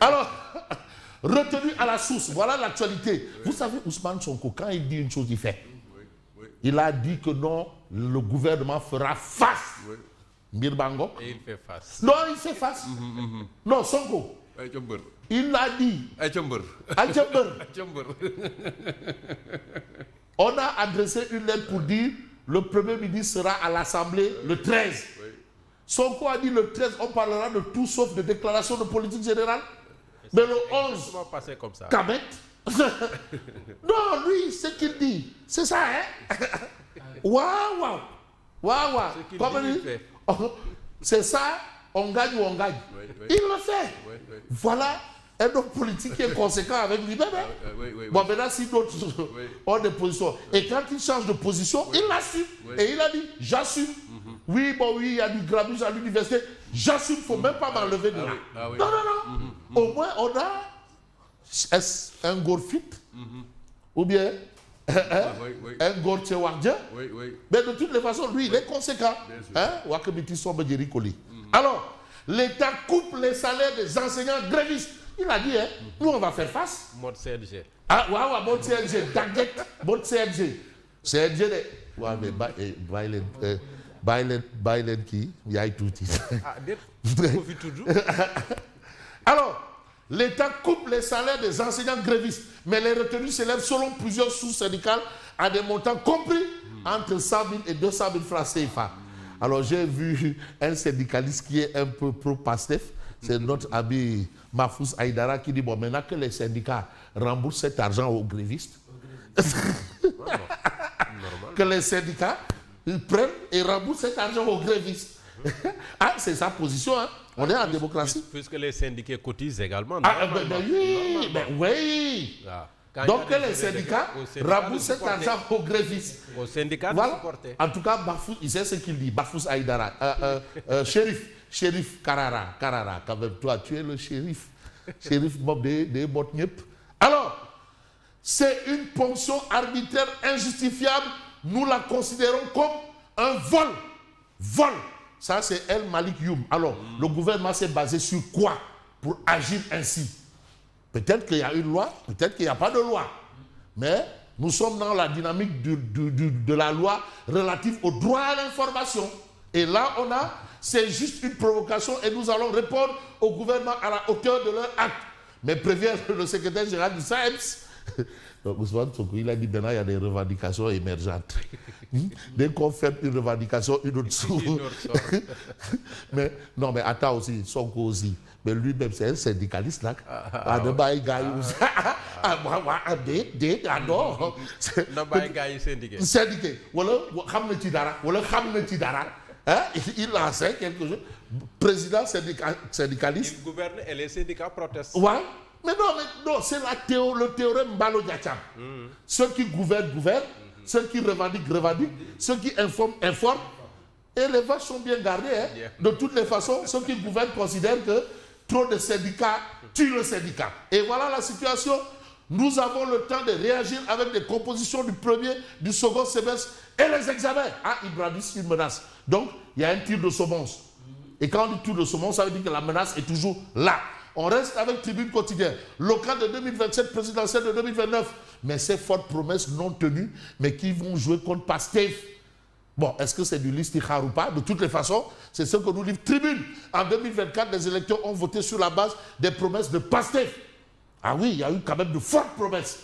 Alors, retenu à la source, voilà l'actualité. Vous savez, Ousmane Sonko, quand il dit une chose, il fait. Il a dit que non, le gouvernement fera face. Mirbango. Et il fait face. Non, il fait face. Non, Sonko. Il a dit. On a adressé une lettre pour dire le Premier ministre sera à l'Assemblée le 13. Sonko a dit le 13, on parlera de tout sauf de déclaration de politique générale. Mais le 11, passer comme ça. Kamet. Non, lui, ce qu'il dit, c'est ça, hein? Waouh. Comme il dit, c'est ça, on gagne ou on gagne. Il le fait. Voilà un homme politique qui est conséquent avec lui-même. Bon, maintenant, si d'autres ont des positions. Et quand il change de position, il l'assume. Et il a dit, j'assume. Oui, il y a du grabuge à l'université. J'assume, il ne faut même pas m'enlever de là. Non. Au moins, on a un Gorfit ou bien un Gortchewardien. Mais de toutes les façons, lui, il est conséquent. Alors, l'État coupe les salaires des enseignants grévistes. Il a dit, nous, on va faire face. Mode CNG. Ah, mode CNG. Daguette, mode CNG. CNG, Bailen qui, il y a tout. Alors, l'État coupe les salaires des enseignants grévistes, mais les retenues s'élèvent selon plusieurs sous-syndicales à des montants compris entre 100 000 et 200 000 francs CFA. Alors, j'ai vu un syndicaliste qui est un peu pro-PASTEF, c'est notre ami Mahfouz Aïdara qui dit, bon, maintenant que les syndicats remboursent cet argent aux grévistes, que les syndicats ils prennent et remboursent cet argent aux grévistes. Ah, c'est sa position, hein. On est en démocratie. Puisque les syndiqués cotisent également. Oui. Donc que les syndicats remboursent cet argent aux grévistes. Aux syndicats de voilà. supporter. En tout cas, Mahfouz, il sait ce qu'il dit. Mahfouz Aïdara. Shérif Karara, quand même, toi, tu es le shérif. Shérif Bob de Botniep. Alors, c'est une ponction arbitraire injustifiable. Nous la considérons comme un vol. Vol. Ça, c'est El Malik Youm. Alors, le gouvernement s'est basé sur quoi pour agir ainsi? Peut-être qu'il y a une loi, peut-être qu'il n'y a pas de loi. Mais nous sommes dans la dynamique de la loi relative au droit à l'information. Et là, c'est juste une provocation et nous allons répondre au gouvernement à la hauteur de leur acte. Mais prévient le secrétaire général du SAEMS. Ousmane Sonko, il a dit maintenant il y a des revendications émergentes. Dès qu'on fait une revendication, une autre sort. Mais non, mais attends aussi, Sonko aussi. Mais lui-même, c'est un syndicaliste là. Syndiqué. Il lançait quelque chose. Président syndicaliste. Il gouverne et les syndicats protestent. Ouais. Mais non, c'est le théorème Mbalo Diacham. Ceux qui gouvernent, ceux qui revendiquent, ceux qui informent. Et les vaches sont bien gardées. Hein. De toutes les façons, ceux qui gouvernent considèrent que trop de syndicats tuent le syndicat. Et voilà la situation. Nous avons le temps de réagir avec des compositions du premier, du second semestre et les examens. Ah, ils brandissent une menace. Donc, il y a un tir de semonce. Et quand on dit tir de semonce, ça veut dire que la menace est toujours là. On reste avec Tribune Quotidienne. Local de 2027, présidentielle de 2029. Mais ces fortes promesses non tenues, mais qui vont jouer contre Pastef. Bon, est-ce que c'est du listikhar ou pas? De toutes les façons, c'est ce que nous livre Tribune. En 2024, les électeurs ont voté sur la base des promesses de Pastef. Ah oui, il y a eu quand même de fortes promesses.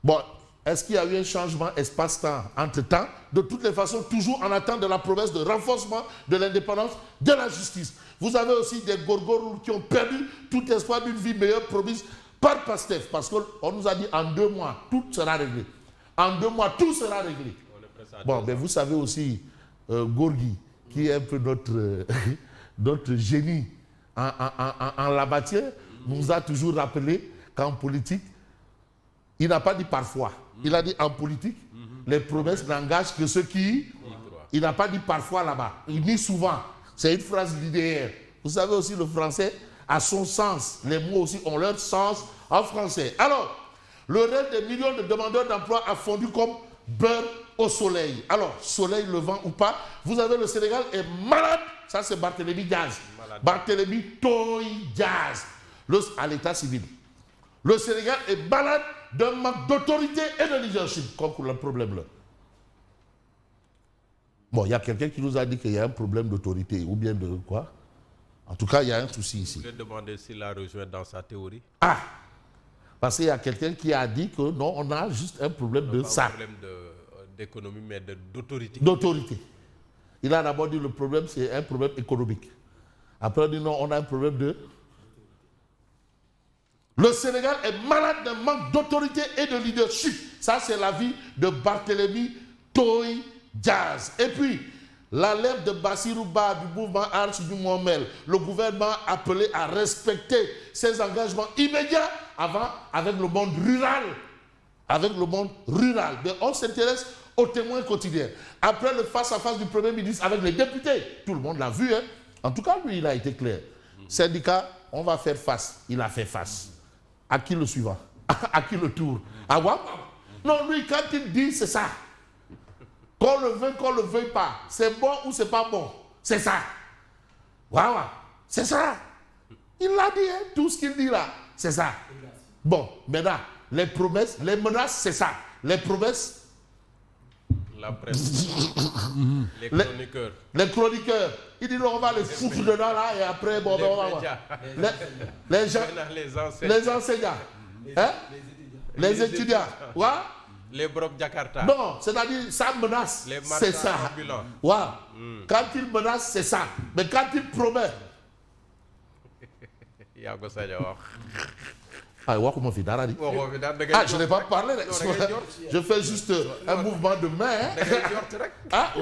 Bon, est-ce qu'il y a eu un changement espace-temps entre-temps? De toutes les façons, toujours en attente de la promesse de renforcement de l'indépendance de la justice. Vous avez aussi des gorgorous qui ont perdu tout espoir d'une vie meilleure promise par Pastef. Parce qu'on nous a dit en 2 mois, tout sera réglé. En 2 mois, tout sera réglé. Bon, mais vous savez aussi, Gorgui, qui est un peu notre génie en la matière, nous a toujours rappelé qu'en politique, il n'a pas dit parfois. Il a dit en politique, les promesses n'engagent que ceux qui... Il n'a pas dit parfois là-bas. Il dit souvent. C'est une phrase linéaire. Vous savez aussi, le français a son sens. Les mots aussi ont leur sens en français. Alors, le rêve des millions de demandeurs d'emploi a fondu comme beurre au soleil. Alors, soleil levant ou pas, vous avez le Sénégal est malade. Ça, c'est Barthélémy Diaz. Barthélemy Toye Dias à l'état civil. Le Sénégal est malade d'un manque d'autorité et de leadership, comme pour le problème là. Bon, il y a quelqu'un qui nous a dit qu'il y a un problème d'autorité, ou bien de quoi? En tout cas, il y a un souci ici. Je vais demander s'il a rejoint dans sa théorie. Ah! Parce qu'il y a quelqu'un qui a dit que non, on a juste un problème de ça. Pas un problème d'économie, mais d'autorité. D'autorité. Il a d'abord dit le problème, c'est un problème économique. Après, il dit non, on a un problème de... Le Sénégal est malade d'un manque d'autorité et de leadership. Ça, c'est l'avis de Barthélemy Toye Dias. Et puis, la lettre de Bassirou Ba du mouvement Arche du Mohamel, le gouvernement appelé à respecter ses engagements immédiats avec le monde rural. Avec le monde rural. Mais on s'intéresse aux témoins quotidiens. Après le face-à-face du Premier ministre avec les députés, tout le monde l'a vu. Hein? En tout cas, lui, il a été clair. Syndicat, on va faire face. Il a fait face. À qui le suivant? À qui le tour? À Wam? Non, lui, quand il dit, c'est ça. Qu'on le veuille pas. C'est bon ou c'est pas bon? C'est ça. Waouh, c'est ça. Il l'a dit, hein, tout ce qu'il dit là. C'est ça. Bon, maintenant, les promesses, les menaces, c'est ça. Les promesses. La presse. Les chroniqueurs. Les chroniqueurs. Il dit non, on va les foutre dedans là et après, bon, les on va médias. Les gens. Les enseignants. Hein? Les étudiants. Ouais? Les Brok Jakarta. Non, c'est-à-dire, ça menace. C'est ça. Ouais. Quand il menace, c'est ça. Mais quand il promet. Ah, je n'ai pas parlé. Je fais juste un mouvement de main. Ah,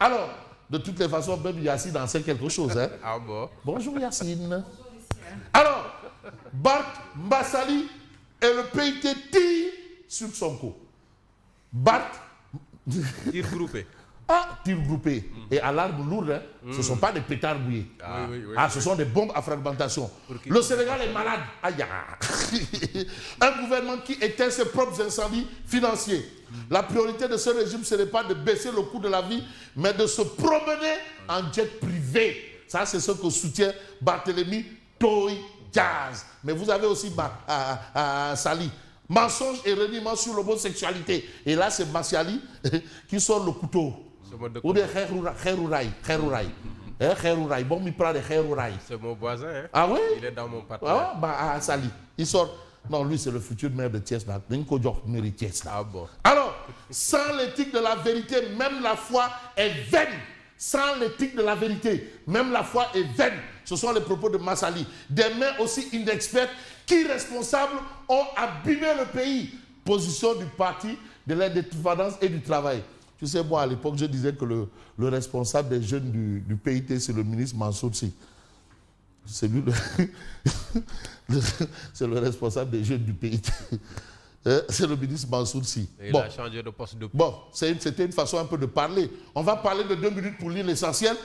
alors, de toutes les façons, même Yacine en sait quelque chose. Hein? Ah bon? Bonjour Yacine. Alors, Bart Mbassali et le PIT tire sur Sonko. Bart. Tir groupé. Ah, tir groupé. Et à l'arme lourde, hein, ce ne sont pas des pétards mouillés. Ce sont des bombes à fragmentation. Le Sénégal est malade. Aïe, aïe. Un gouvernement qui éteint ses propres incendies financiers. La priorité de ce régime, ce n'est pas de baisser le coût de la vie, mais de se promener en jet privé. Ça, c'est ce que soutient Barthélemy Toye Dias. Mais vous avez aussi Sali. Mensonge et reniement sur l'homosexualité. Et là, c'est Massiali qui sort le couteau. Ou bien Kherourai. Bon, il prend des Kherourai. C'est mon voisin. Hein? Ah oui? Il est dans mon partenaire. Ah, Sali. Il sort. Non, lui, c'est le futur maire de Thiès. Ah bon. Alors, sans l'éthique de la vérité, même la foi est vaine. Sans l'éthique de la vérité, même la foi est vaine. Ce sont les propos de Massali. Des mains aussi inexpertes qui, responsables, ont abîmé le pays. Position du parti de l'indépendance et du travail. Tu sais, moi, à l'époque, je disais que le responsable des jeunes du PIT, c'est le ministre Mansour Sy. C'est lui c'est le responsable des jeunes du PIT. C'est le ministre Mansour Sy. Il a changé de poste depuis. Bon, c'était une façon un peu de parler. On va parler de 2 minutes pour lire l'essentiel.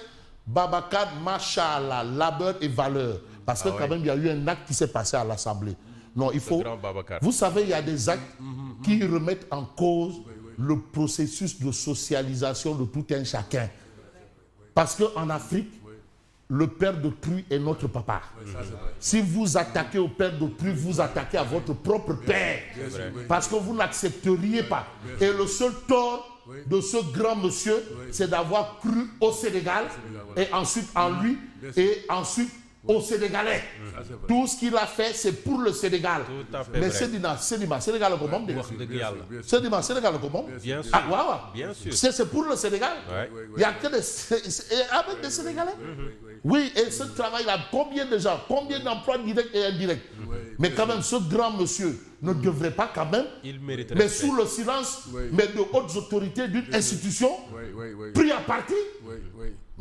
Babacar, Machallah, labeur et valeur. Parce que quand même, il y a eu un acte qui s'est passé à l'Assemblée. Non, il faut... Vous savez, il y a des actes qui remettent en cause le processus de socialisation de tout un chacun. Parce qu'en Afrique, le père d'autrui est notre papa. Si vous attaquez au père d'autrui, vous attaquez à votre propre père. Parce que vous n'accepteriez pas. Et le seul tort de ce grand monsieur, c'est d'avoir cru au Sénégal, et ensuite en lui, et ensuite aux Sénégalais. Tout ce qu'il a fait, c'est pour le Sénégal. Mais Sénégal, Sénégal, comment Sénégal, comment? Bien sûr. Bien sûr. C'est pour le Sénégal. Il n'y a que avec des Sénégalais. Oui, et ce travail-là, combien de gens, combien d'emplois directs et indirects? Mais quand même, ce grand monsieur ne devrait pas quand même, mais sous le silence, mais de hautes autorités d'une institution, pris à partie.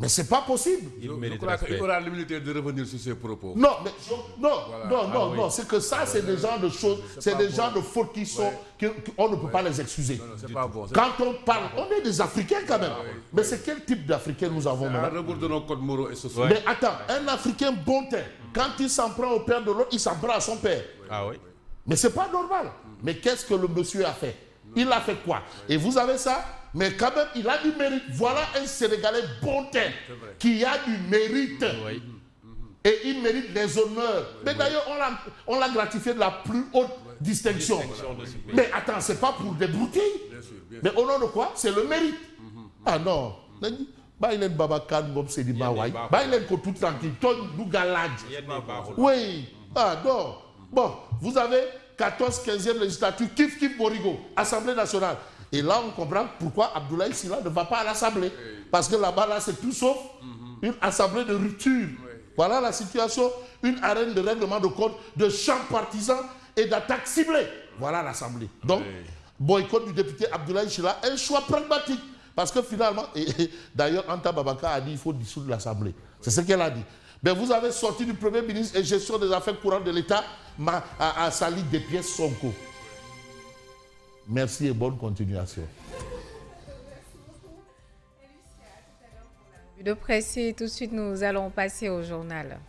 Mais c'est pas possible. Il aura l'humilité de revenir sur ses propos. Non, mais non, c'est que ça, c'est des genres de choses, c'est des genres de fautes qui sont, qu'on ne peut pas les excuser. Non, c'est pas bon. Quand on parle, on est des Africains quand même. Mais c'est quel type d'Africains nous avons maintenant? Un rebours de nos codes moraux et sociaux. Mais attends, un Africain bon teint, quand il s'en prend au père de l'autre, il s'en prend à son père. Ah oui. Mais c'est pas normal. Mais qu'est-ce que le monsieur a fait? Il a fait quoi? Et vous avez ça mais quand même, il a du mérite. Voilà un Sénégalais bon teint qui a du mérite. Oui. Et il mérite les honneurs. Mais d'ailleurs, on l'a gratifié de la plus haute distinction. Mais attends, c'est pas pour des broutilles. Mais au nom de quoi? C'est le mérite. Ah non. Bailen Babakan Bob Sedima Wai. Bailen ko tout tranquille. Ton Dougalad. Oui. Ah non. Bon, vous avez 14, 15e législature, Kif Borigo, Assemblée nationale. Et là, on comprend pourquoi Abdoulaye Sylla ne va pas à l'Assemblée. Parce que là-bas, là, c'est tout sauf une assemblée de rupture. Voilà la situation, une arène de règlement de compte, de champs partisans et d'attaques ciblées. Voilà l'Assemblée. Donc, boycott du député Abdoulaye Sylla, un choix pragmatique. Parce que finalement, d'ailleurs, Anta Babaka a dit qu'il faut dissoudre l'Assemblée. C'est ce qu'elle a dit. Mais vous avez sorti du Premier ministre et gestion des affaires courantes de l'État à Sali des pièces Sonko. Merci et bonne continuation. De presse, tout de suite, nous allons passer au journal.